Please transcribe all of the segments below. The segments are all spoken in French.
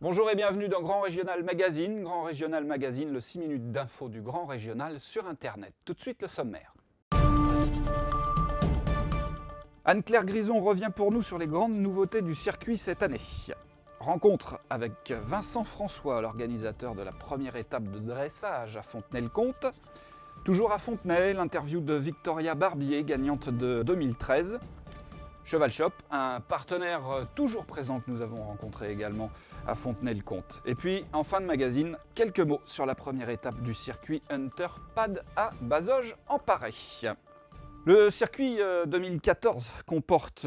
Bonjour et bienvenue dans Grand Régional Magazine. Grand Régional Magazine, le 6 minutes d'info du Grand Régional sur Internet. Tout de suite le sommaire. Anne-Claire Grison revient pour nous sur les grandes nouveautés du circuit cette année. Rencontre avec Vincent François, l'organisateur de la première étape de dressage à Fontenay-le-Comte. Toujours à Fontenay, l'interview de Victoria Barbier, gagnante de 2013. Cheval Shop, un partenaire toujours présent que nous avons rencontré également à Fontenay-le-Comte. Et puis, en fin de magazine, quelques mots sur la première étape du circuit Hunter Pad à Bazoges en Paray. Le circuit 2014 comporte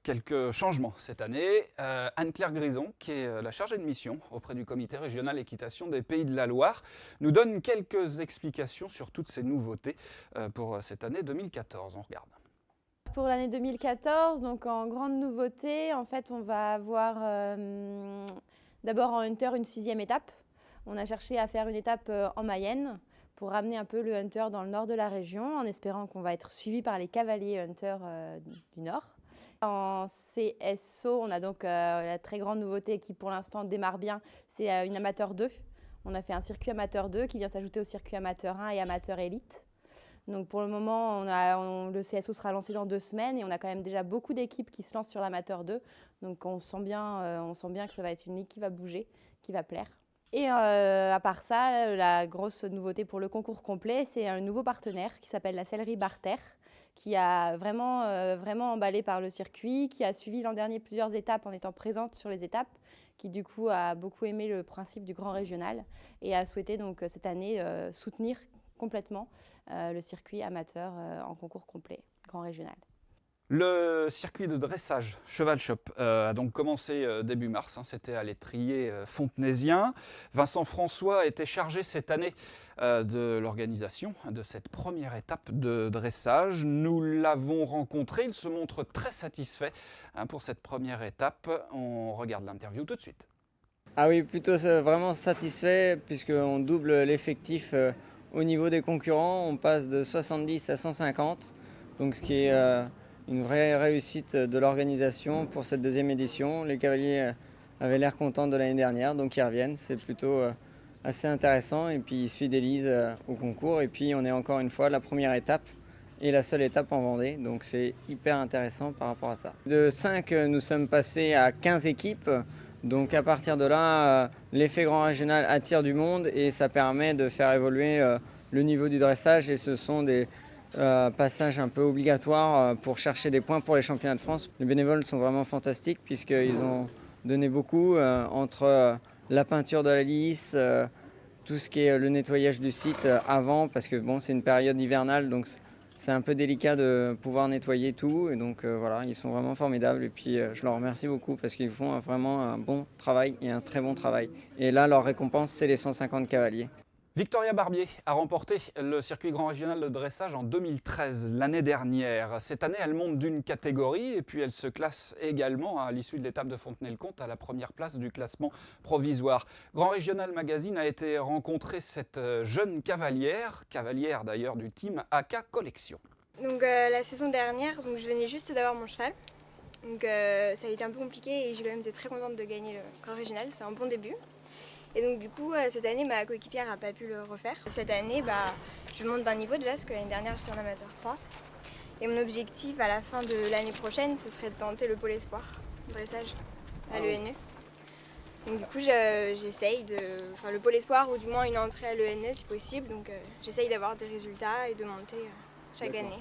quelques changements cette année. Anne-Claire Grison, qui est la chargée de mission auprès du comité régional équitation des Pays de la Loire, nous donne quelques explications sur toutes ces nouveautés pour cette année 2014. On regarde. Pour l'année 2014, donc en grande nouveauté, en fait, on va avoir d'abord en Hunter une 6e étape. On a cherché à faire une étape en Mayenne pour ramener un peu le Hunter dans le nord de la région, en espérant qu'on va être suivi par les cavaliers Hunter du nord. En CSO, on a donc la très grande nouveauté qui pour l'instant démarre bien, c'est une amateur 2. On a fait un circuit amateur 2 qui vient s'ajouter au circuit amateur 1 et amateur élite. Donc pour le moment, le CSO sera lancé dans 2 semaines et on a quand même déjà beaucoup d'équipes qui se lancent sur l'amateur 2. Donc on sent bien que ça va être une ligue qui va bouger, qui va plaire. Et à part ça, la grosse nouveauté pour le concours complet, c'est un nouveau partenaire qui s'appelle la Sellerie Barter, qui a vraiment emballé par le circuit, qui a suivi l'an dernier plusieurs étapes en étant présente sur les étapes, qui du coup a beaucoup aimé le principe du grand régional et a souhaité donc cette année soutenir complètement le circuit amateur en concours complet, grand régional. Le circuit de dressage Cheval Shop a donc commencé début mars, c'était à l'étrier fontenaisien. Vincent François était chargé cette année de l'organisation de cette première étape de dressage. Nous l'avons rencontré, il se montre très satisfait pour cette première étape. On regarde l'interview tout de suite. Ah oui, plutôt vraiment satisfait puisqu'on double l'effectif au niveau des concurrents. On passe de 70 à 150, donc ce qui est une vraie réussite de l'organisation pour cette 2e édition. Les cavaliers avaient l'air contents de l'année dernière, donc ils reviennent. C'est plutôt assez intéressant et puis ils se fidélisent au concours. Et puis on est encore une fois la première étape et la seule étape en Vendée, donc c'est hyper intéressant par rapport à ça. De 5, nous sommes passés à 15 équipes. Donc à partir de là, l'effet grand régional attire du monde et ça permet de faire évoluer le niveau du dressage et ce sont des passages un peu obligatoires pour chercher des points pour les championnats de France. Les bénévoles sont vraiment fantastiques puisqu'ils ont donné beaucoup entre la peinture de la lisse, tout ce qui est le nettoyage du site avant parce que bon, c'est une période hivernale donc c'est un peu délicat de pouvoir nettoyer tout et donc voilà, ils sont vraiment formidables et puis je leur remercie beaucoup parce qu'ils font vraiment un bon travail et un très bon travail. Et là, leur récompense, c'est les 150 cavaliers. Victoria Barbier a remporté le circuit grand régional de dressage en 2013, l'année dernière. Cette année, elle monte d'une catégorie et puis elle se classe également à l'issue de l'étape de Fontenay-le-Comte à la première place du classement provisoire. Grand Régional Magazine a été rencontrer cette jeune cavalière d'ailleurs du team AK Collection. Donc la saison dernière, je venais juste d'avoir mon cheval. Donc ça a été un peu compliqué et j'ai quand même été très contente de gagner le grand régional, c'est un bon début. Et donc du coup, cette année, ma coéquipière n'a pas pu le refaire. Cette année, je monte d'un niveau déjà, parce que l'année dernière, j'étais en amateur 3. Et mon objectif à la fin de l'année prochaine, ce serait de tenter le pôle espoir, dressage, à l'ENE. Donc du coup, j'essaye le pôle espoir ou du moins une entrée à l'ENE si possible. Donc j'essaye d'avoir des résultats et de monter chaque année.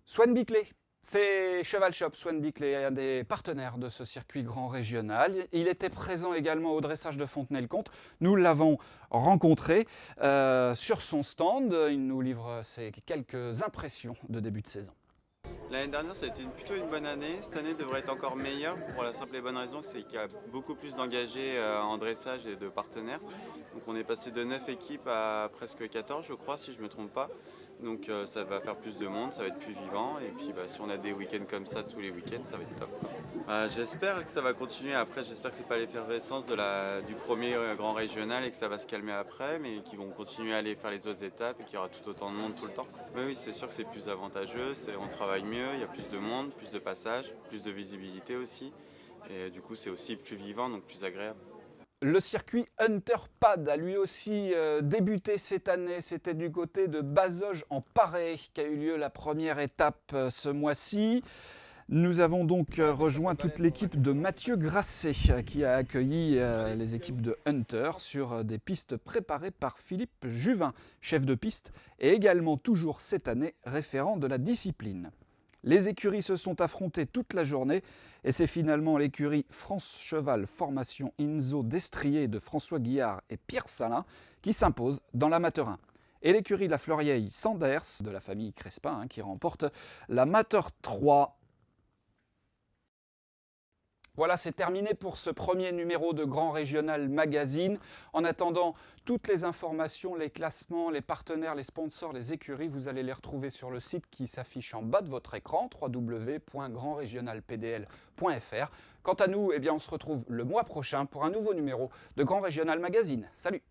Swan Biclay. C'est Cheval Shop, Swan Biclay, un des partenaires de ce circuit grand régional. Il était présent également au dressage de Fontenay-le-Comte. Nous l'avons rencontré sur son stand. Il nous livre ses quelques impressions de début de saison. L'année dernière, ça a été plutôt une bonne année. Cette année devrait être encore meilleure pour la simple et bonne raison c'est qu'il y a beaucoup plus d'engagés en dressage et de partenaires. Donc on est passé de 9 équipes à presque 14, je crois, si je ne me trompe pas. Donc ça va faire plus de monde, ça va être plus vivant. Et puis si on a des week-ends comme ça tous les week-ends, ça va être top. J'espère que ça va continuer. Après, j'espère que c'est pas l'effervescence du premier grand régional et que ça va se calmer après, mais qu'ils vont continuer à aller faire les autres étapes et qu'il y aura tout autant de monde tout le temps. Oui, c'est sûr que c'est plus avantageux, on travaille mieux, il y a plus de monde, plus de passages, plus de visibilité aussi. Et du coup, c'est aussi plus vivant, donc plus agréable. Le circuit Hunter Pad a lui aussi débuté cette année. C'était du côté de Bazoges en Paray qu'a eu lieu la première étape ce mois-ci. Nous avons donc rejoint toute l'équipe de Mathieu Grasset qui a accueilli les équipes de Hunter sur des pistes préparées par Philippe Juvin, chef de piste, et également toujours cette année référent de la discipline. Les écuries se sont affrontées toute la journée et c'est finalement l'écurie France Cheval Formation Inzo d'Estrier de François Guillard et Pierre Salin qui s'impose dans l'Amateur 1. Et l'écurie La Fleurieille Sanders de la famille Crespin qui remporte l'Amateur 3. Voilà, c'est terminé pour ce premier numéro de Grand Régional Magazine. En attendant, toutes les informations, les classements, les partenaires, les sponsors, les écuries, vous allez les retrouver sur le site qui s'affiche en bas de votre écran, www.grandregionalpdl.fr. Quant à nous, on se retrouve le mois prochain pour un nouveau numéro de Grand Régional Magazine. Salut!